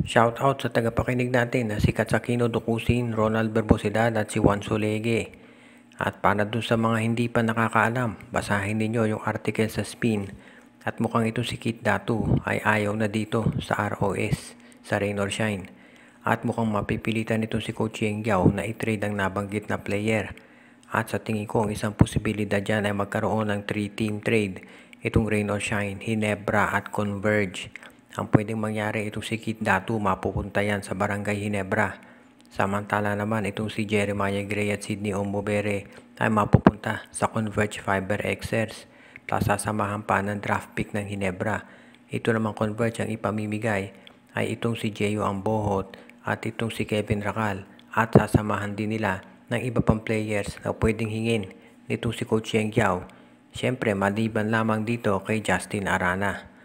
Shoutout sa tagapakinig natin na si Katsakino Dukusin, Ronald Berbosidad at si Juan Solege. At para dun sa mga hindi pa nakakaalam, basahin ninyo yung article sa Spin. At mukhang ito si Kit Datu ay ayaw na dito sa ROS, sa Rain or Shine. At mukhang mapipilitan nito si Coach Yeng Giao na i-trade ang nabanggit na player. At sa tingin ko, ang isang posibilidad dyan ay magkaroon ng 3-team trade. Itong Rain or Shine, Hinebra at Converge. Ang pwedeng mangyari itong si Kit Datu mapupunta yan sa Barangay Hinebra. Samantala naman itong si Jeremiah Gray at Sydney Ombobere ay mapupunta sa Converge Fiber Xers. Plus sasamahan pa ng draft pick ng Hinebra. Ito naman Converge ang ipamimigay ay itong si Jeyo Ambohot at itong si Kevin Rakal. At sasamahan din nila ng iba pang players na pwedeng hingin nitong si Coach Yeng Giao. Siyempre maliban lamang dito kay Justin Arana.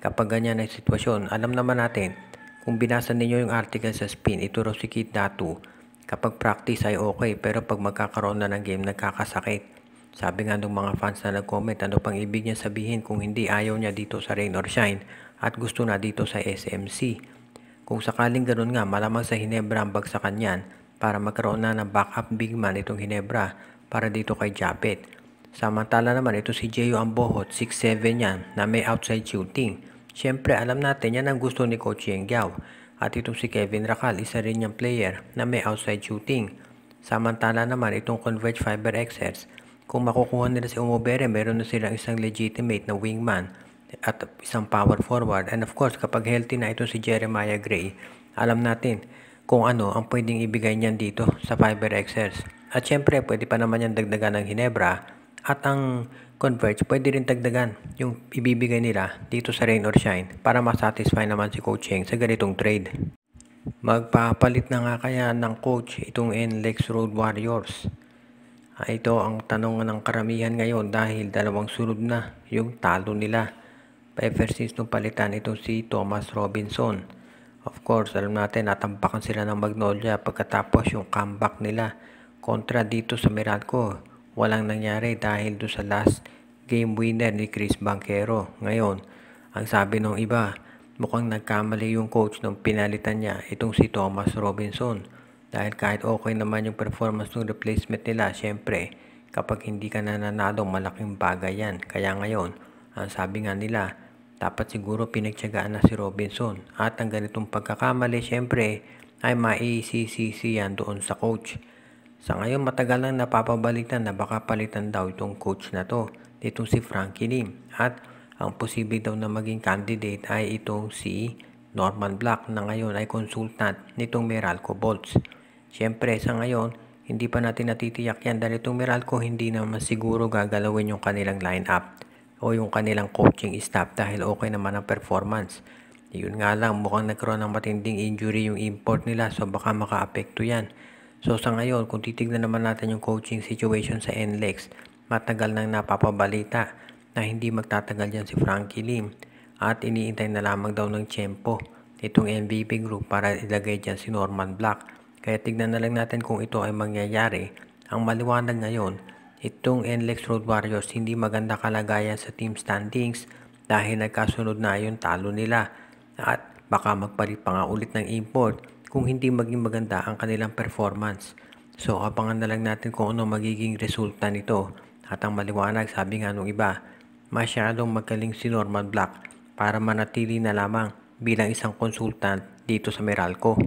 Kapag ganyan ay sitwasyon, alam naman natin, kung binasa ninyo yung article sa Spin, ito raw si Kit Datu. Kapag practice ay okay, pero pag magkakaroon na ng game, nagkakasakit. Sabi nga ng mga fans na nag-comment, ano pang ibig niya sabihin kung hindi ayaw niya dito sa Rain or Shine at gusto na dito sa SMC. Kung sakaling ganun nga, malamang sa Hinebra ang bagsakan yan para magkaroon na ng backup big man itong Hinebra para dito kay Japet. Samantala naman ito si Jeyo Ambohot, 6'7 yan na may outside shooting. Siyempre alam natin yan ang gusto ni Coach Yeng Giao. At itong si Kevin Rakal, isa rin niyang player na may outside shooting. Samantala naman itong Converge Fiber Xers, kung makukuha nila si Omobere, meron na silang isang legitimate na wingman at isang power forward. And of course kapag healthy na itong si Jeremiah Gray, alam natin kung ano ang pwedeng ibigay niyan dito sa Fiber Xers. At syempre pwede pa naman yan dagdagan ng Hinebra. At ang Converge, pwede rin dagdagan yung ibibigay nila dito sa Rain or Shine para masatisfy naman si Coach Yeng sa ganitong trade. Magpapalit na nga kaya ng coach itong NLEX Road Warriors? Ito ang tanong ng karamihan ngayon dahil dalawang sunod na yung talo nila. Ever since nung palitan itong si Thomas Robinson. Of course, alam natin natampakan sila ng Magnolia pagkatapos yung comeback nila kontra dito sa Meralco. Walang nangyari dahil doon sa last game winner ni Chris Banquero. Ngayon, ang sabi ng iba, mukhang nagkamali yung coach nung pinalitan niya itong si Thomas Robinson. Dahil kahit okay naman yung performance ng replacement nila, syempre, kapag hindi ka nananalo, malaking bagay yan. Kaya ngayon, ang sabi nga nila, dapat siguro pinagtiyagaan na si Robinson. At ang ganitong pagkakamali, syempre, ay maisisisi yan doon sa coach. Sa ngayon matagal nang napapabalitan na baka palitan daw itong coach na to, itong si Frankie Lim. At ang posible daw na maging candidate ay itong si Norman Black na ngayon ay consultant nitong Meralco Bolts. Siyempre sa ngayon, hindi pa natin natitiyak yan dahil itong Meralco hindi naman siguro gagalawin yung kanilang lineup o yung kanilang coaching staff dahil okay naman ang performance. Yun nga lang, mukhang nagkaroon ng matinding injury yung import nila so baka makaapekto yan. So sa ngayon, kung titignan naman natin yung coaching situation sa NLEX, matagal nang napapabalita na hindi magtatagal dyan si Frankie Lim at iniintay na lamang daw ng tiyempo itong MVP group para ilagay dyan si Norman Black. Kaya tignan na lang natin kung ito ay mangyayari. Ang maliwanag ngayon, itong NLEX Road Warriors hindi maganda kalagayan sa team standings dahil nagkasunod na yung talo nila at baka magpalit pa nga ulit ng import kung hindi maging maganda ang kanilang performance. So abangan na lang natin kung ano magiging resulta nito. At ang maliwanag, sabi nga nung iba, masyadong magaling si Norman Black para manatili na lamang bilang isang consultant dito sa Meralco.